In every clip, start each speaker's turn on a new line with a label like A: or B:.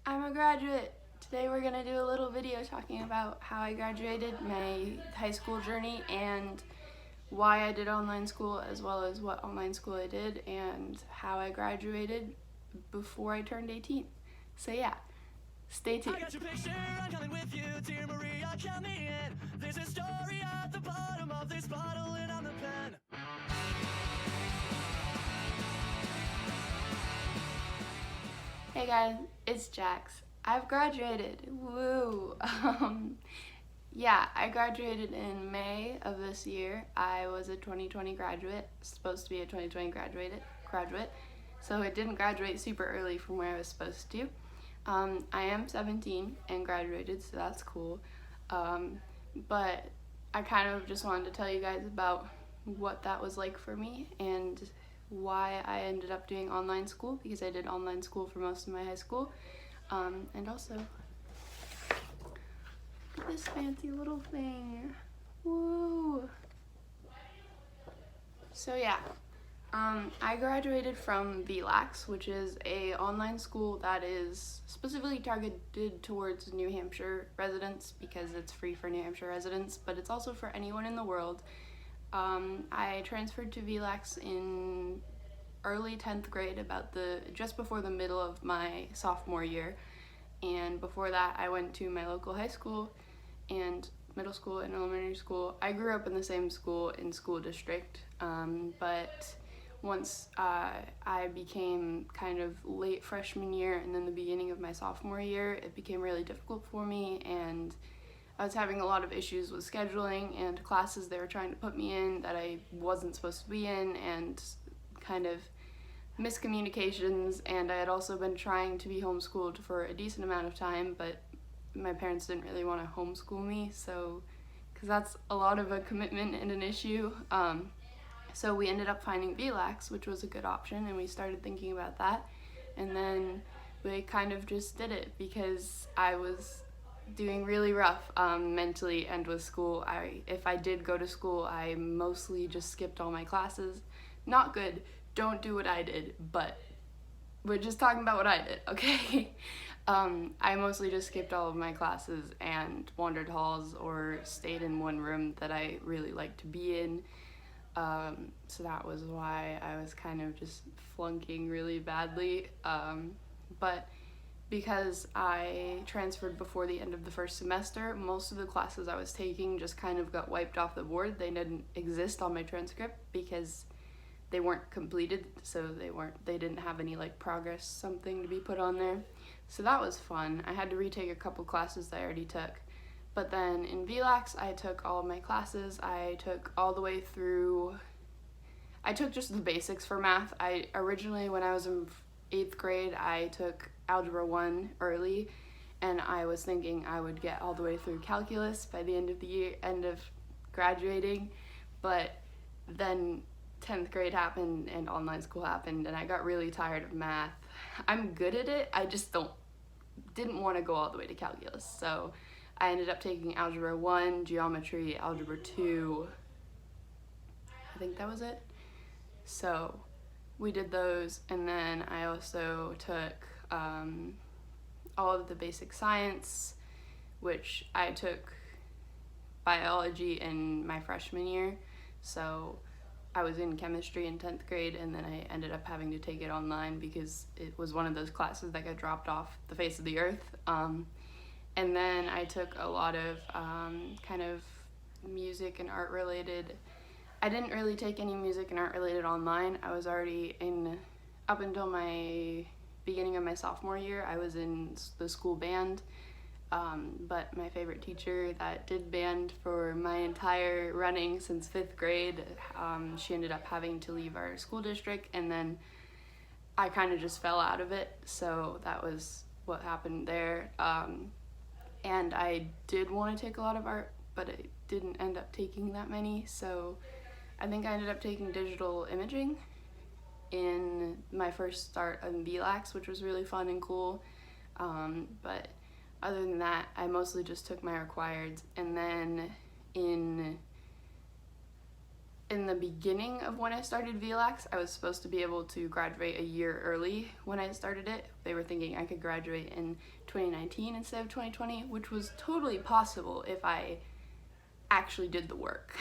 A: I'm a graduate. Today we're going to do a little video talking about how I graduated, my high school journey, and why I did online school, as well as what online school I did and how I graduated before I turned 18. So yeah, stay tuned. I got your picture, I'm coming with you, dear Maria, count me in. There's a story at the bottom of this bottle and I'm the pen. Hey guys, it's Jax. I've graduated. Woo! Yeah, I graduated in May of this year. I was a 2020 graduate, supposed to be a 2020 graduate, so I didn't graduate super early from where I was supposed to. I am 17 and graduated, so that's cool. But I kind of just wanted to tell you guys about what that was like for me and why I ended up doing online school, because I did online school for most of my high school. And also, look at this fancy little thing. Woo! So yeah, I graduated from VLACS, which is a online school that is specifically targeted towards New Hampshire residents because it's free for New Hampshire residents, but it's also for anyone in the world. I transferred to VLACS in early 10th grade, just before the middle of my sophomore year, and before that I went to my local high school and middle school and elementary school. I grew up in the same school in school district, but once I became kind of late freshman year and then the beginning of my sophomore year, it became really difficult for me, and I was having a lot of issues with scheduling and classes they were trying to put me in that I wasn't supposed to be in, and kind of miscommunications. And I had also been trying to be homeschooled for a decent amount of time, but my parents didn't really want to homeschool me, so because that's a lot of a commitment and an issue. So we ended up finding VLACS, which was a good option, and we started thinking about that. And then we kind of just did it because I was doing really rough mentally and with school. If I did go to school, I mostly just skipped all my classes. Not good. Don't do what I did, but we're just talking about what I did, okay? I mostly just skipped all of my classes and wandered halls or stayed in one room that I really liked to be in. So that was why I was kind of just flunking really badly. But because I transferred before the end of the first semester, most of the classes I was taking just kind of got wiped off the board. They didn't exist on my transcript because they weren't completed, so they didn't have any like progress something to be put on there. So that was fun. I had to retake a couple classes that I already took. But then in VLACS, I took all of my classes. I took all the way through, I took just the basics for math. Originally, when I was in 8th grade, I took Algebra 1 early, and I was thinking I would get all the way through calculus by the end of the year, end of graduating. But then 10th grade happened and online school happened, and I got really tired of math. I'm good at it, I just didn't want to go all the way to calculus. So I ended up taking Algebra 1, Geometry, Algebra 2, I think that was it. So we did those, and then I also took all of the basic science, which I took biology in my freshman year. So I was in chemistry in 10th grade, and then I ended up having to take it online because it was one of those classes that got dropped off the face of the earth. And then I took a lot of kind of music and art related. I didn't really take any music and art related online. I was already up until my beginning of my sophomore year, I was in the school band. But my favorite teacher that did band for my entire running since 5th grade, she ended up having to leave our school district, and then I kind of just fell out of it, so that was what happened there. And I did want to take a lot of art, but I didn't end up taking that many, so I think I ended up taking digital imaging in my first start on VLACS, which was really fun and cool. But other than that, I mostly just took my requireds. And then in in the beginning of when I started VLACS, I was supposed to be able to graduate a year early when I started it. They were thinking I could graduate in 2019 instead of 2020, which was totally possible if I actually did the work.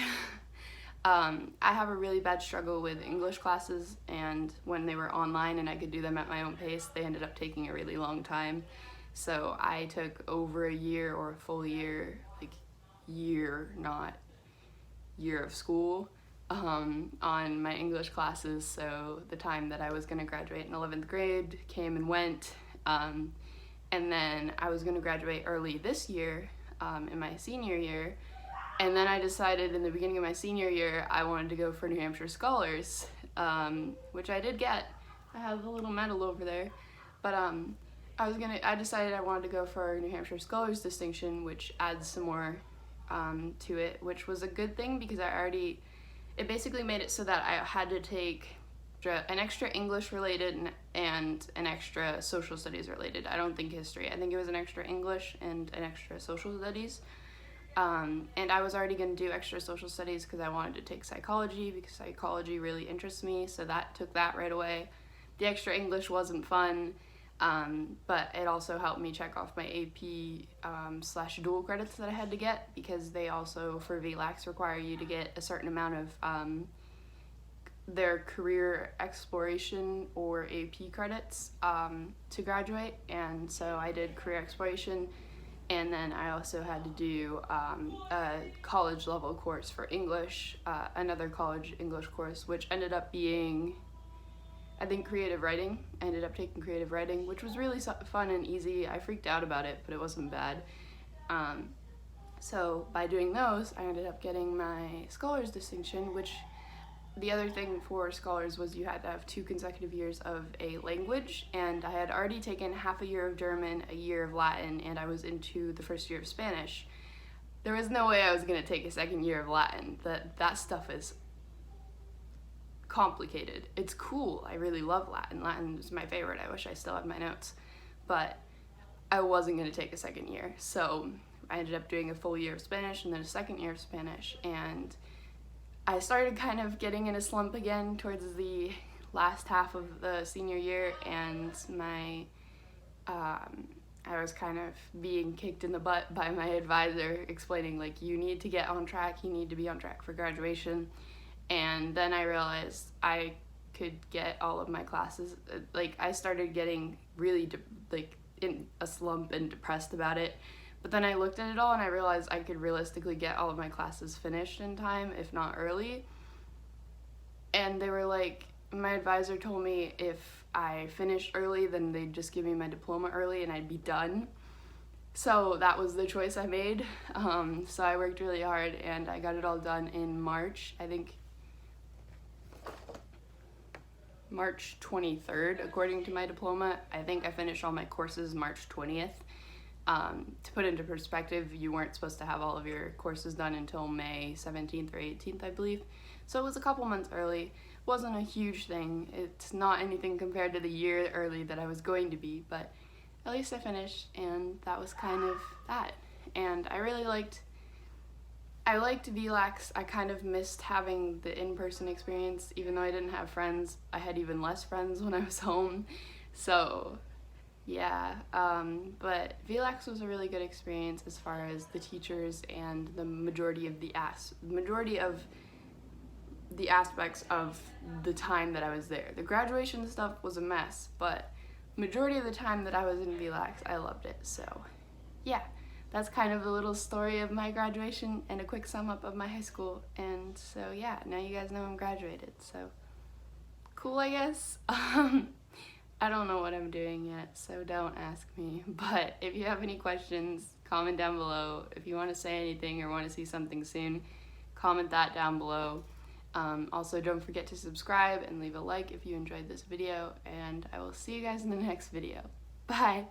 A: I have a really bad struggle with English classes, and when they were online and I could do them at my own pace, they ended up taking a really long time. So I took over a year, or a full year, like not year of school, on my English classes. So the time that I was going to graduate in 11th grade came and went, and then I was going to graduate early this year, in my senior year, and then I decided in the beginning of my senior year I wanted to go for New Hampshire Scholars, which I did get. I have a little medal over there, but I decided I wanted to go for New Hampshire Scholars distinction, which adds some more to it, which was a good thing because it basically made it so that I had to take an extra English related and an extra social studies related. I don't think history. I think it was an extra English and an extra social studies. And I was already going to do extra social studies because I wanted to take psychology, because psychology really interests me, so that took that right away. The extra English wasn't fun, but it also helped me check off my AP / dual credits that I had to get, because they also, for VLACS, require you to get a certain amount of their career exploration or AP credits to graduate, and so I did career exploration. And then I also had to do a college level course for English, another college English course, which ended up being, I think, creative writing. I ended up taking creative writing, which was really fun and easy. I freaked out about it, but it wasn't bad. So by doing those, I ended up getting my scholars distinction, which the other thing for scholars was you had to have 2 consecutive years of a language, and I had already taken half a year of German, a year of Latin, and I was into the first year of Spanish. There was no way I was going to take a second year of Latin. That stuff is complicated. It's cool. I really love Latin. Latin is my favorite. I wish I still had my notes. But I wasn't going to take a second year. So I ended up doing a full year of Spanish and then a second year of Spanish, and I started kind of getting in a slump again towards the last half of the senior year, and I was kind of being kicked in the butt by my advisor, explaining, like, you need to get on track, you need to be on track for graduation. And then I realized I could get all of my classes, like, I started getting really in a slump and depressed about it. But then I looked at it all and I realized I could realistically get all of my classes finished in time, if not early. And they were like, my advisor told me if I finished early, then they'd just give me my diploma early and I'd be done. So that was the choice I made. So I worked really hard and I got it all done in March, I think March 23rd, according to my diploma. I think I finished all my courses March 20th. To put into perspective, you weren't supposed to have all of your courses done until May 17th or 18th, I believe. So it was a couple months early. It wasn't a huge thing. It's not anything compared to the year early that I was going to be, but at least I finished, and that was kind of that. And I liked VLACS. I kind of missed having the in-person experience. Even though I didn't have friends, I had even less friends when I was home. So yeah, but VLACS was a really good experience as far as the teachers and the majority of the aspects of the time that I was there. The graduation stuff was a mess, but majority of the time that I was in VLACS, I loved it. So yeah, that's kind of a little story of my graduation and a quick sum up of my high school. And so yeah, now you guys know I'm graduated, so cool, I guess. I don't know what I'm doing yet, so don't ask me. But if you have any questions, comment down below. If you want to say anything or want to see something soon, comment that down below. Also, don't forget to subscribe and leave a like if you enjoyed this video, and I will see you guys in the next video. Bye!